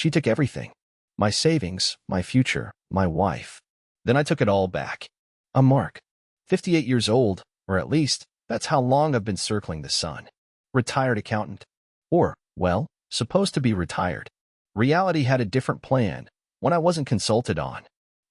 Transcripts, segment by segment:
She took everything. My savings, my future, my wife. Then I took it all back. I'm Mark, 58 years old, or at least, that's how long I've been circling the sun. Retired accountant. Or, well, supposed to be retired. Reality had a different plan, one I wasn't consulted on.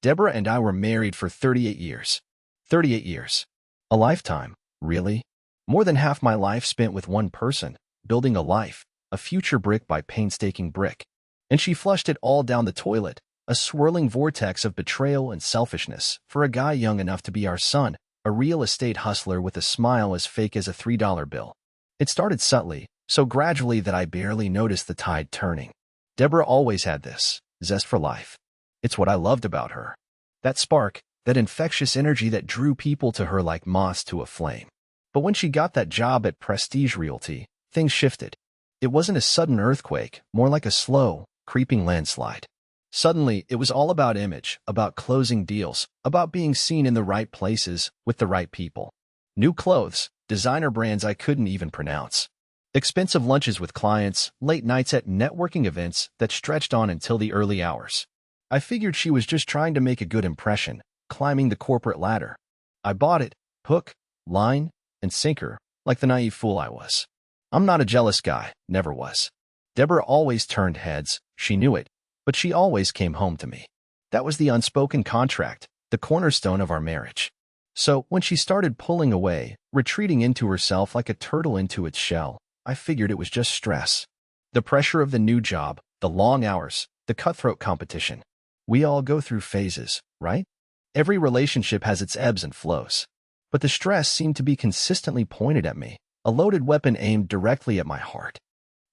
Deborah and I were married for 38 years. 38 years. A lifetime, really? More than half my life spent with one person, building a life, a future brick by painstaking brick. And she flushed it all down the toilet, a swirling vortex of betrayal and selfishness for a guy young enough to be our son, a real estate hustler with a smile as fake as a $3 bill. It started subtly, so gradually that I barely noticed the tide turning. Deborah always had this zest for life. It's what I loved about her. That spark, that infectious energy that drew people to her like moths to a flame. But when she got that job at Prestige Realty, things shifted. It wasn't a sudden earthquake, more like a slow, creeping landslide. Suddenly, it was all about image, about closing deals, about being seen in the right places with the right people. New clothes, designer brands I couldn't even pronounce. Expensive lunches with clients, late nights at networking events that stretched on until the early hours. I figured she was just trying to make a good impression, climbing the corporate ladder. I bought it, hook, line, and sinker, like the naive fool I was. I'm not a jealous guy, never was. Deborah always turned heads, she knew it, but she always came home to me. That was the unspoken contract, the cornerstone of our marriage. So when she started pulling away, retreating into herself like a turtle into its shell, I figured it was just stress. The pressure of the new job, the long hours, the cutthroat competition. We all go through phases, right? Every relationship has its ebbs and flows. But the stress seemed to be consistently pointed at me, a loaded weapon aimed directly at my heart.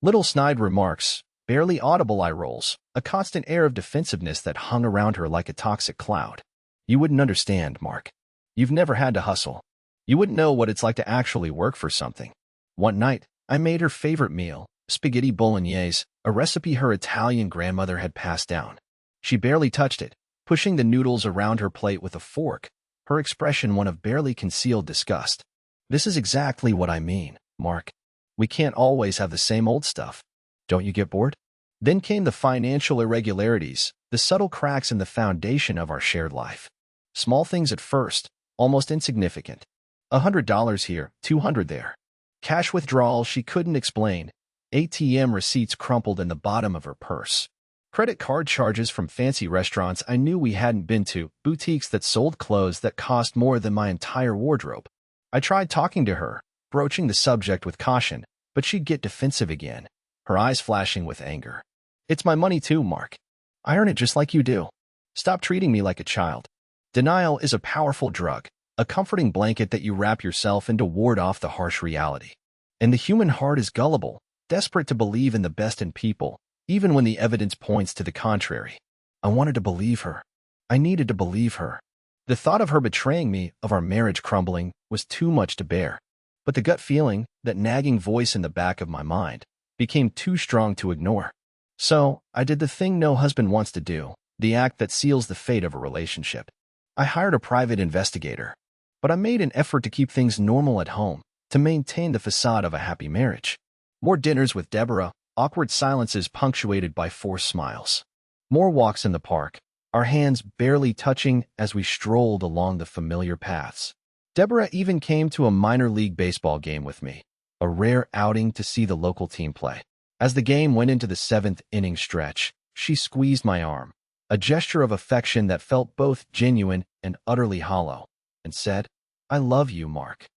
Little snide remarks, barely audible eye rolls, a constant air of defensiveness that hung around her like a toxic cloud. You wouldn't understand, Mark. You've never had to hustle. You wouldn't know what it's like to actually work for something. One night, I made her favorite meal, spaghetti bolognese, a recipe her Italian grandmother had passed down. She barely touched it, pushing the noodles around her plate with a fork, her expression one of barely concealed disgust. This is exactly what I mean, Mark. We can't always have the same old stuff. Don't you get bored? Then came the financial irregularities, the subtle cracks in the foundation of our shared life. Small things at first, almost insignificant. $100 here, $200 there. Cash withdrawals she couldn't explain. ATM receipts crumpled in the bottom of her purse. Credit card charges from fancy restaurants I knew we hadn't been to, boutiques that sold clothes that cost more than my entire wardrobe. I tried talking to her, broaching the subject with caution, but she'd get defensive again, her eyes flashing with anger. It's my money too, Mark. I earn it just like you do. Stop treating me like a child. Denial is a powerful drug, a comforting blanket that you wrap yourself in to ward off the harsh reality. And the human heart is gullible, desperate to believe in the best in people, even when the evidence points to the contrary. I wanted to believe her. I needed to believe her. The thought of her betraying me, of our marriage crumbling, was too much to bear. But the gut feeling, that nagging voice in the back of my mind, became too strong to ignore. So, I did the thing no husband wants to do, the act that seals the fate of a relationship. I hired a private investigator. But I made an effort to keep things normal at home, to maintain the facade of a happy marriage. More dinners with Deborah, awkward silences punctuated by forced smiles. More walks in the park, our hands barely touching as we strolled along the familiar paths. Deborah even came to a minor league baseball game with me, a rare outing to see the local team play. As the game went into the seventh inning stretch, she squeezed my arm, a gesture of affection that felt both genuine and utterly hollow, and said, "I love you, Mark."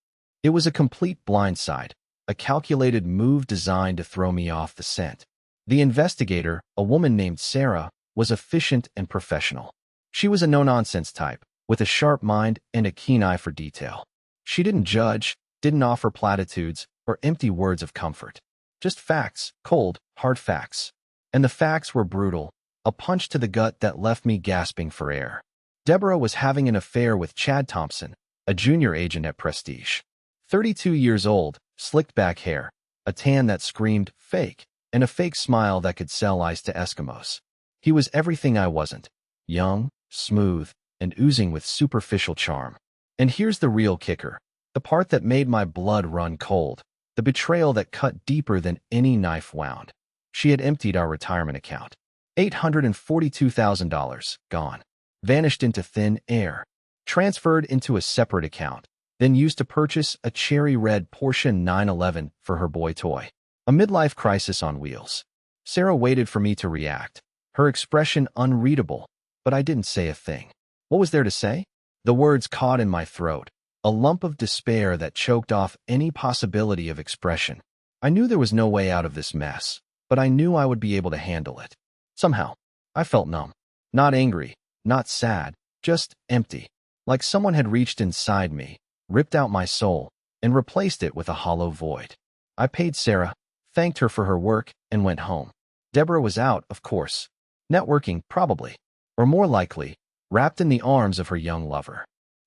It was a complete blindside, a calculated move designed to throw me off the scent. The investigator, a woman named Sarah, was efficient and professional. She was a no-nonsense type, with a sharp mind and a keen eye for detail. She didn't judge, didn't offer platitudes, or empty words of comfort. Just facts, cold, hard facts. And the facts were brutal, a punch to the gut that left me gasping for air. Deborah was having an affair with Chad Thompson, a junior agent at Prestige. 32 years old, slicked back hair, a tan that screamed fake, and a fake smile that could sell ice to Eskimos. He was everything I wasn't. Young, smooth, and oozing with superficial charm. And here's the real kicker, the part that made my blood run cold, the betrayal that cut deeper than any knife wound. She had emptied our retirement account. $842,000 gone. Vanished into thin air. Transferred into a separate account, then used to purchase a cherry red Porsche 911 for her boy toy. A midlife crisis on wheels. Sarah waited for me to react, her expression unreadable, but I didn't say a thing. What was there to say? The words caught in my throat, a lump of despair that choked off any possibility of expression. I knew there was no way out of this mess, but I knew I would be able to handle it. Somehow, I felt numb. Not angry, not sad, just empty. Like someone had reached inside me, ripped out my soul, and replaced it with a hollow void. I paid Sarah, thanked her for her work, and went home. Deborah was out, of course. Networking, probably. Or more likely, wrapped in the arms of her young lover.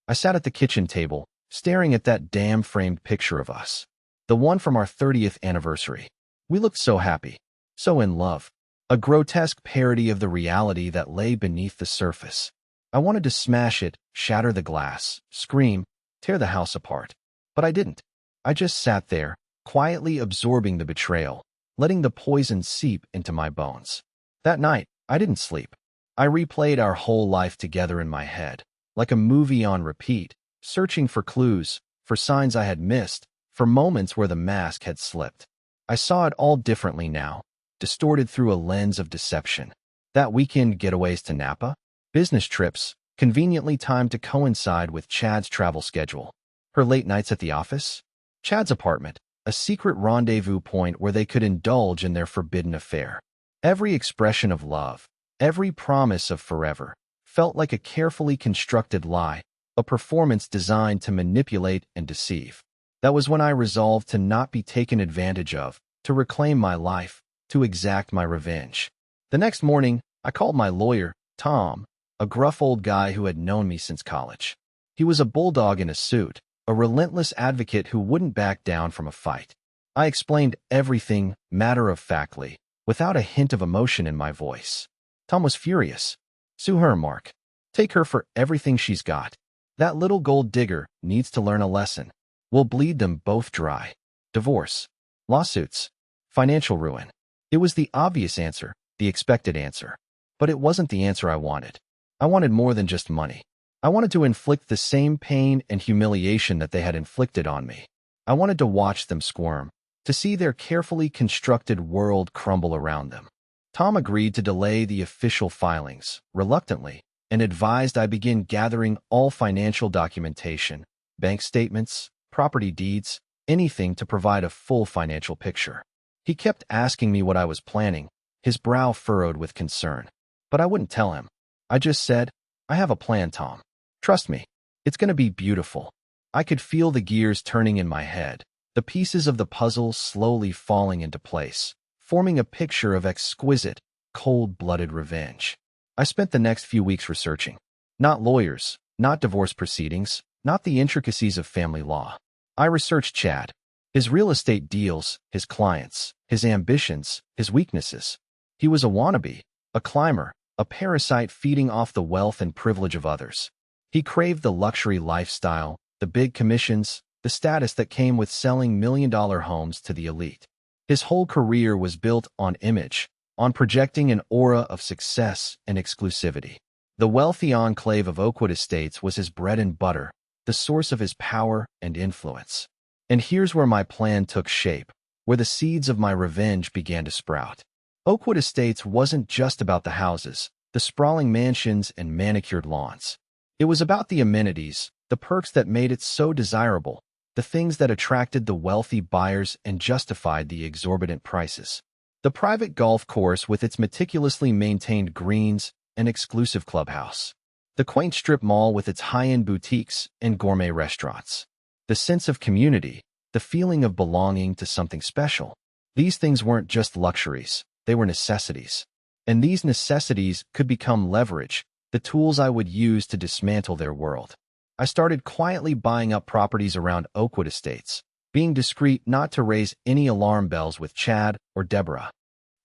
I sat at the kitchen table, staring at that damn framed picture of us. The one from our 30th anniversary. We looked so happy, so in love. A grotesque parody of the reality that lay beneath the surface. I wanted to smash it, shatter the glass, scream, tear the house apart. But I didn't. I just sat there, quietly absorbing the betrayal, letting the poison seep into my bones. That night, I didn't sleep. I replayed our whole life together in my head, like a movie on repeat, searching for clues, for signs I had missed, for moments where the mask had slipped. I saw it all differently now, distorted through a lens of deception. That weekend getaways to Napa, business trips, conveniently timed to coincide with Chad's travel schedule. Her late nights at the office, Chad's apartment, a secret rendezvous point where they could indulge in their forbidden affair. Every expression of love, every promise of forever, felt like a carefully constructed lie, a performance designed to manipulate and deceive. That was when I resolved to not be taken advantage of, to reclaim my life, to exact my revenge. The next morning, I called my lawyer, Tom, a gruff old guy who had known me since college. He was a bulldog in a suit, a relentless advocate who wouldn't back down from a fight. I explained everything matter-of-factly, without a hint of emotion in my voice. Tom was furious. Sue her, Mark. Take her for everything she's got. That little gold digger needs to learn a lesson. We'll bleed them both dry. Divorce. Lawsuits. Financial ruin. It was the obvious answer, the expected answer. But it wasn't the answer I wanted. I wanted more than just money. I wanted to inflict the same pain and humiliation that they had inflicted on me. I wanted to watch them squirm, to see their carefully constructed world crumble around them. Tom agreed to delay the official filings, reluctantly, and advised I begin gathering all financial documentation, bank statements, property deeds, anything to provide a full financial picture. He kept asking me what I was planning, his brow furrowed with concern. But I wouldn't tell him. I just said, I have a plan, Tom. Trust me, it's going to be beautiful. I could feel the gears turning in my head, the pieces of the puzzle slowly falling into place, forming a picture of exquisite, cold-blooded revenge. I spent the next few weeks researching. Not lawyers, not divorce proceedings, not the intricacies of family law. I researched Chad, his real estate deals, his clients, his ambitions, his weaknesses. He was a wannabe, a climber, a parasite feeding off the wealth and privilege of others. He craved the luxury lifestyle, the big commissions, the status that came with selling million-dollar homes to the elite. His whole career was built on image, on projecting an aura of success and exclusivity. The wealthy enclave of Oakwood Estates was his bread and butter, the source of his power and influence. And here's where my plan took shape, where the seeds of my revenge began to sprout. Oakwood Estates wasn't just about the houses, the sprawling mansions and manicured lawns. It was about the amenities, the perks that made it so desirable, the things that attracted the wealthy buyers and justified the exorbitant prices. The private golf course with its meticulously maintained greens and exclusive clubhouse. The quaint strip mall with its high-end boutiques and gourmet restaurants. The sense of community, the feeling of belonging to something special. These things weren't just luxuries, they were necessities. And these necessities could become leverage, the tools I would use to dismantle their world. I started quietly buying up properties around Oakwood Estates, being discreet not to raise any alarm bells with Chad or Deborah.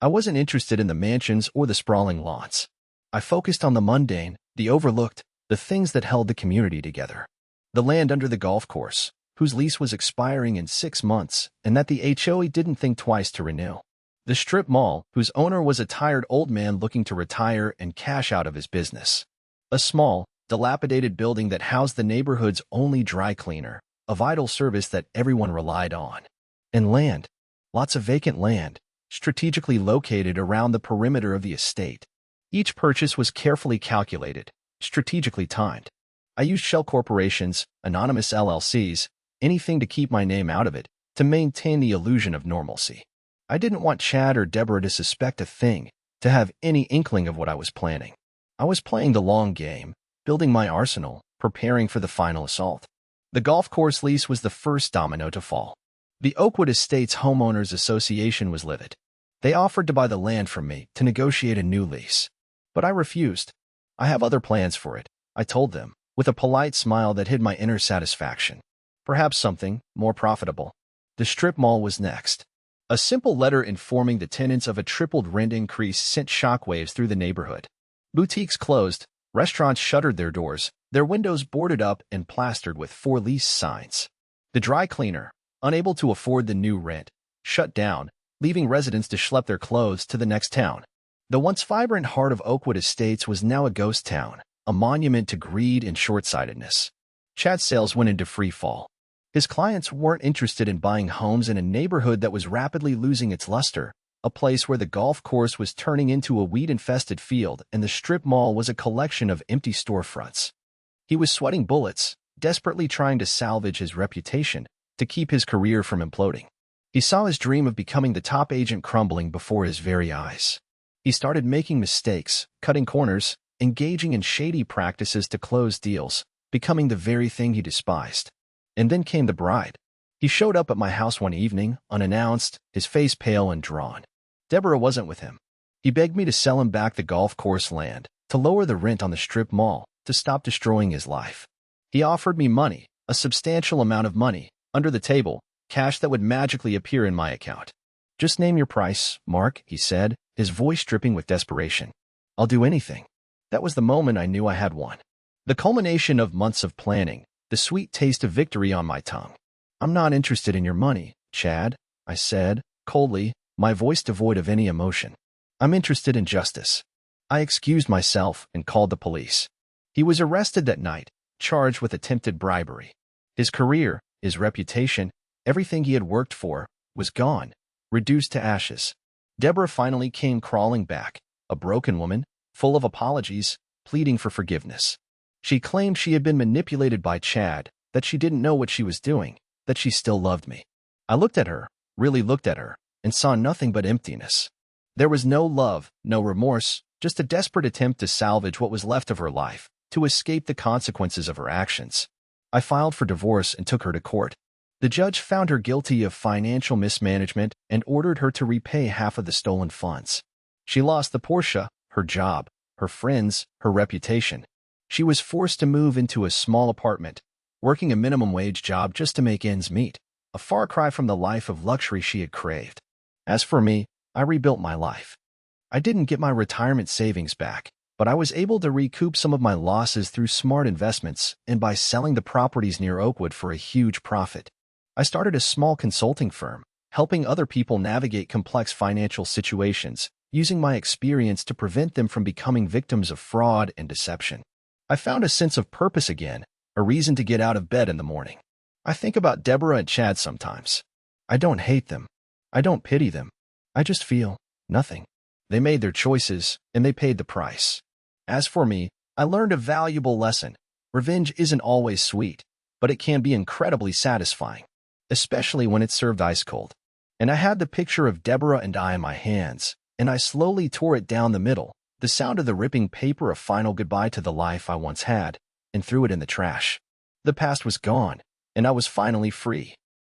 I wasn't interested in the mansions or the sprawling lawns. I focused on the mundane, the overlooked, the things that held the community together. The land under the golf course, whose lease was expiring in 6 months and that the HOA didn't think twice to renew. The strip mall, whose owner was a tired old man looking to retire and cash out of his business. A small, dilapidated building that housed the neighborhood's only dry cleaner, a vital service that everyone relied on. And land. Lots of vacant land, strategically located around the perimeter of the estate. Each purchase was carefully calculated, strategically timed. I used shell corporations, anonymous LLCs, anything to keep my name out of it, to maintain the illusion of normalcy. I didn't want Chad or Deborah to suspect a thing, to have any inkling of what I was planning. I was playing the long game, building my arsenal, preparing for the final assault. The golf course lease was the first domino to fall. The Oakwood Estates Homeowners Association was livid. They offered to buy the land from me to negotiate a new lease. But I refused. I have other plans for it, I told them, with a polite smile that hid my inner satisfaction. Perhaps something more profitable. The strip mall was next. A simple letter informing the tenants of a tripled rent increase sent shockwaves through the neighborhood. Boutiques closed, restaurants shuttered their doors, their windows boarded up and plastered with for lease signs. The dry cleaner, unable to afford the new rent, shut down, leaving residents to schlep their clothes to the next town. The once vibrant heart of Oakwood Estates was now a ghost town, a monument to greed and short-sightedness. Chad's sales went into free fall. His clients weren't interested in buying homes in a neighborhood that was rapidly losing its luster, a place where the golf course was turning into a weed-infested field and the strip mall was a collection of empty storefronts. He was sweating bullets, desperately trying to salvage his reputation, to keep his career from imploding. He saw his dream of becoming the top agent crumbling before his very eyes. He started making mistakes, cutting corners, engaging in shady practices to close deals, becoming the very thing he despised. And then came the bride. He showed up at my house one evening, unannounced, his face pale and drawn. Deborah wasn't with him. He begged me to sell him back the golf course land, to lower the rent on the strip mall, to stop destroying his life. He offered me money, a substantial amount of money, under the table, cash that would magically appear in my account. Just name your price, Mark, he said, his voice dripping with desperation. I'll do anything. That was the moment I knew I had won. The culmination of months of planning, the sweet taste of victory on my tongue. I'm not interested in your money, Chad, I said, coldly, my voice devoid of any emotion. I'm interested in justice. I excused myself and called the police. He was arrested that night, charged with attempted bribery. His career, his reputation, everything he had worked for, was gone, reduced to ashes. Deborah finally came crawling back, a broken woman, full of apologies, pleading for forgiveness. She claimed she had been manipulated by Chad, that she didn't know what she was doing, that she still loved me. I looked at her, really looked at her, and saw nothing but emptiness. There was no love, no remorse, just a desperate attempt to salvage what was left of her life, to escape the consequences of her actions. I filed for divorce and took her to court. The judge found her guilty of financial mismanagement and ordered her to repay half of the stolen funds. She lost the Porsche, her job, her friends, her reputation. She was forced to move into a small apartment, working a minimum wage job just to make ends meet, a far cry from the life of luxury she had craved. As for me, I rebuilt my life. I didn't get my retirement savings back, but I was able to recoup some of my losses through smart investments and by selling the properties near Oakwood for a huge profit. I started a small consulting firm, helping other people navigate complex financial situations, using my experience to prevent them from becoming victims of fraud and deception. I found a sense of purpose again, a reason to get out of bed in the morning. I think about Deborah and Chad sometimes. I don't hate them. I don't pity them. I just feel nothing. They made their choices, and they paid the price. As for me, I learned a valuable lesson. Revenge isn't always sweet, but it can be incredibly satisfying, especially when it's served ice cold. And I had the picture of Deborah and I in my hands, and I slowly tore it down the middle, the sound of the ripping paper a final goodbye to the life I once had, and threw it in the trash. The past was gone, and I was finally free.